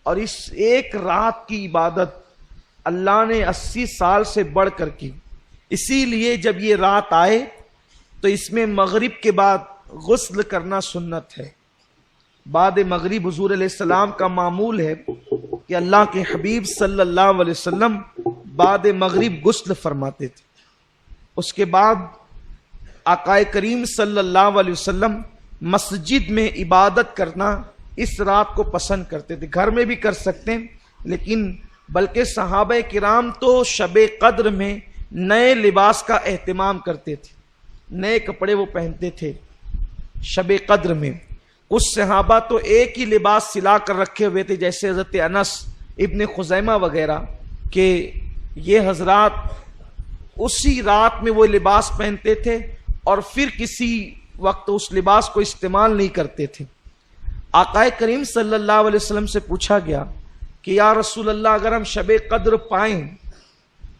اور اس ایک رات کی عبادت اللہ نے 80 سال سے بڑھ کر کی. اسی لیے جب یہ رات آئے تو اس میں مغرب کے بعد غسل کرنا سنت ہے. بعد مغرب حضور علیہ السلام کا معمول ہے کہ اللہ کے حبیب صلی اللہ علیہ وسلم بعد مغرب غسل فرماتے تھے. اس کے بعد آقا کریم صلی اللہ علیہ وسلم مسجد میں عبادت کرنا اس رات کو پسند کرتے تھے. گھر میں بھی کر سکتے ہیں، لیکن بلکہ صحابہ کرام تو شب قدر میں نئے لباس کا اہتمام کرتے تھے، نئے کپڑے وہ پہنتے تھے شب قدر میں. کچھ صحابہ تو ایک ہی لباس سلا کر رکھے ہوئے تھے، جیسے حضرت انس ابن خزیمہ وغیرہ، کہ یہ حضرات اسی رات میں وہ لباس پہنتے تھے اور پھر کسی وقت اس لباس کو استعمال نہیں کرتے تھے. آقا کریم صلی اللہ علیہ وسلم سے پوچھا گیا کہ یا رسول اللہ، اگر ہم شب قدر پائیں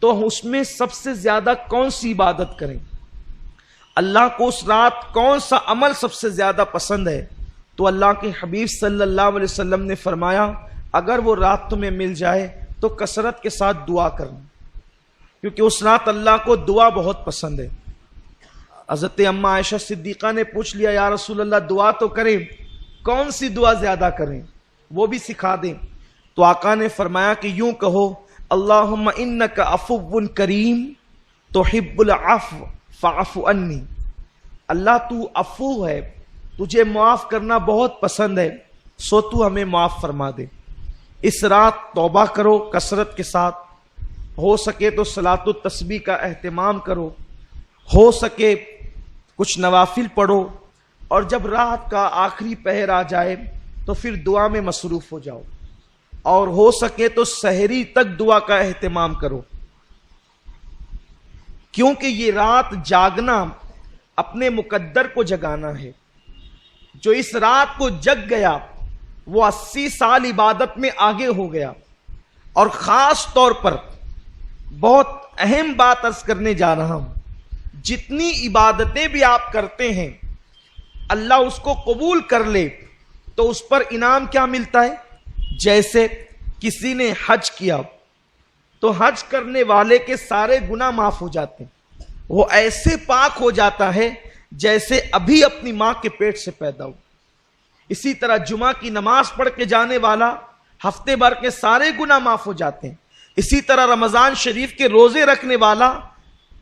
تو اس میں سب سے زیادہ کون سی عبادت کریں؟ اللہ کو اس رات کون سا عمل سب سے زیادہ پسند ہے؟ تو اللہ کے حبیب صلی اللہ علیہ وسلم نے فرمایا، اگر وہ رات تمہیں مل جائے تو کثرت کے ساتھ دعا کرنا، کیونکہ اس رات اللہ کو دعا بہت پسند ہے. حضرت اماں عائشہ صدیقہ نے پوچھ لیا، یا رسول اللہ دعا تو کریں، کون سی دعا زیادہ کریں، وہ بھی سکھا دیں. تو آقا نے فرمایا کہ یوں کہو، اللہم انک عفو کریم تحب العفو فاعف عنی. اللہ تو عفو ہے، تجھے معاف کرنا بہت پسند ہے، سو تو ہمیں معاف فرما دے. اس رات توبہ کرو کثرت کے ساتھ، ہو سکے تو صلاۃ التسبیح کا اہتمام کرو، ہو سکے کچھ نوافل پڑھو، اور جب رات کا آخری پہر آ جائے تو پھر دعا میں مصروف ہو جاؤ، اور ہو سکے تو سحری تک دعا کا اہتمام کرو. کیونکہ یہ رات جاگنا اپنے مقدر کو جگانا ہے. جو اس رات کو جگ گیا وہ 80 سال عبادت میں آگے ہو گیا. اور خاص طور پر بہت اہم بات عرض کرنے جا رہا ہوں، جتنی عبادتیں بھی آپ کرتے ہیں اللہ اس کو قبول کر لے تو اس پر انعام کیا ملتا ہے؟ جیسے کسی نے حج کیا تو حج کرنے والے کے سارے گناہ معاف ہو جاتے ہیں، وہ ایسے پاک ہو جاتا ہے جیسے ابھی اپنی ماں کے پیٹ سے پیدا ہو. اسی طرح جمعہ کی نماز پڑھ کے جانے والا ہفتے بھر کے سارے گناہ معاف ہو جاتے ہیں. اسی طرح رمضان شریف کے روزے رکھنے والا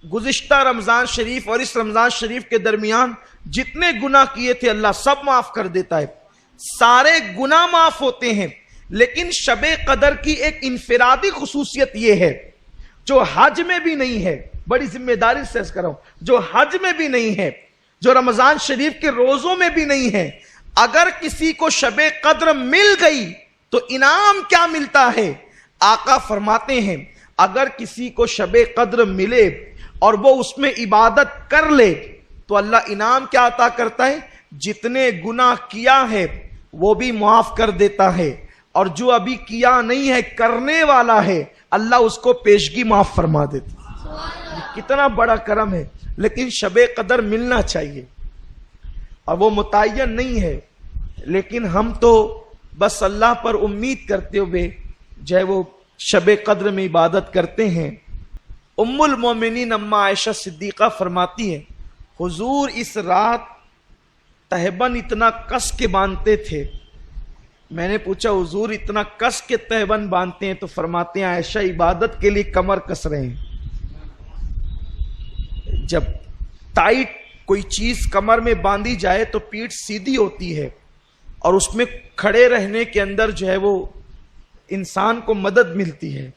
گزشتہ رمضان شریف اور اس رمضان شریف کے درمیان جتنے گناہ کیے تھے اللہ سب معاف کر دیتا ہے، سارے گناہ معاف ہوتے ہیں. لیکن شب قدر کی ایک انفرادی خصوصیت یہ ہے جو حج میں بھی نہیں ہے، بڑی ذمہ داری سے عرض کر رہا ہوں، جو حج میں بھی نہیں ہے، جو رمضان شریف کے روزوں میں بھی نہیں ہے. اگر کسی کو شب قدر مل گئی تو انعام کیا ملتا ہے؟ آقا فرماتے ہیں اگر کسی کو شب قدر ملے اور وہ اس میں عبادت کر لے تو اللہ انعام کیا عطا کرتا ہے؟ جتنے گناہ کیا ہے وہ بھی معاف کر دیتا ہے، اور جو ابھی کیا نہیں ہے کرنے والا ہے اللہ اس کو پیشگی معاف فرما دیتا. کتنا بڑا کرم ہے. لیکن شب قدر ملنا چاہیے، اور وہ متعین نہیں ہے، لیکن ہم تو بس اللہ پر امید کرتے ہوئے جو ہے وہ شب قدر میں عبادت کرتے ہیں. ام المومنین اماں عائشہ صدیقہ فرماتی ہے حضور اس رات تہبند اتنا کس کے باندھتے تھے. میں نے پوچھا حضور اتنا کس کے تہبند باندھتے ہیں؟ تو فرماتے ہیں عائشہ عبادت کے لیے کمر کس رہے ہیں. جب ٹائٹ کوئی چیز کمر میں باندھی جائے تو پیٹھ سیدھی ہوتی ہے، اور اس میں کھڑے رہنے کے اندر جو ہے وہ انسان کو مدد ملتی ہے.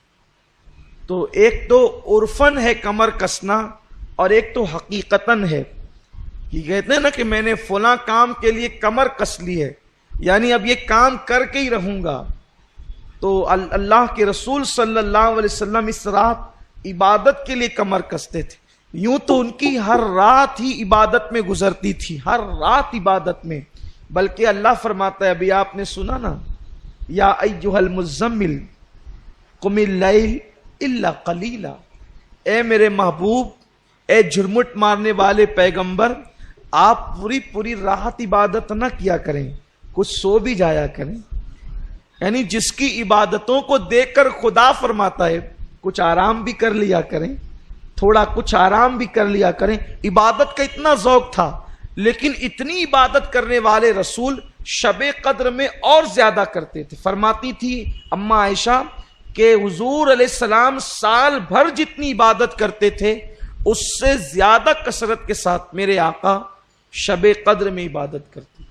تو ایک تو عرفن ہے کمر کسنا، اور ایک تو حقیقتاً ہے کہ کہتے ہیں نا کہ میں نے فلاں کام کے لیے کمر کس لی ہے، یعنی اب یہ کام کر کے ہی رہوں گا. تو اللہ کے رسول صلی اللہ علیہ وسلم اس رات عبادت کے لیے کمر کستے تھے. یوں تو ان کی ہر رات ہی عبادت میں گزرتی تھی، ہر رات عبادت میں. بلکہ اللہ فرماتا ہے، ابھی آپ نے سنا نا، یا ایھا المزمل قم اللیل الا قلیلا، اے میرے محبوب، اے جھرمٹ مارنے والے پیغمبر، آپ پوری رات عبادت نہ کیا کریں، کچھ سو بھی جایا کریں. یعنی جس کی عبادتوں کو دیکھ کر خدا فرماتا ہے کچھ آرام بھی کر لیا کریں، تھوڑا کچھ آرام بھی کر لیا کریں۔ عبادت کا اتنا ذوق تھا، لیکن اتنی عبادت کرنے والے رسول شب قدر میں اور زیادہ کرتے تھے۔ فرماتی تھی اماں عائشہ کہ حضور علیہ السلام سال بھر جتنی عبادت کرتے تھے اس سے زیادہ کثرت کے ساتھ میرے آقا شب قدر میں عبادت کرتے۔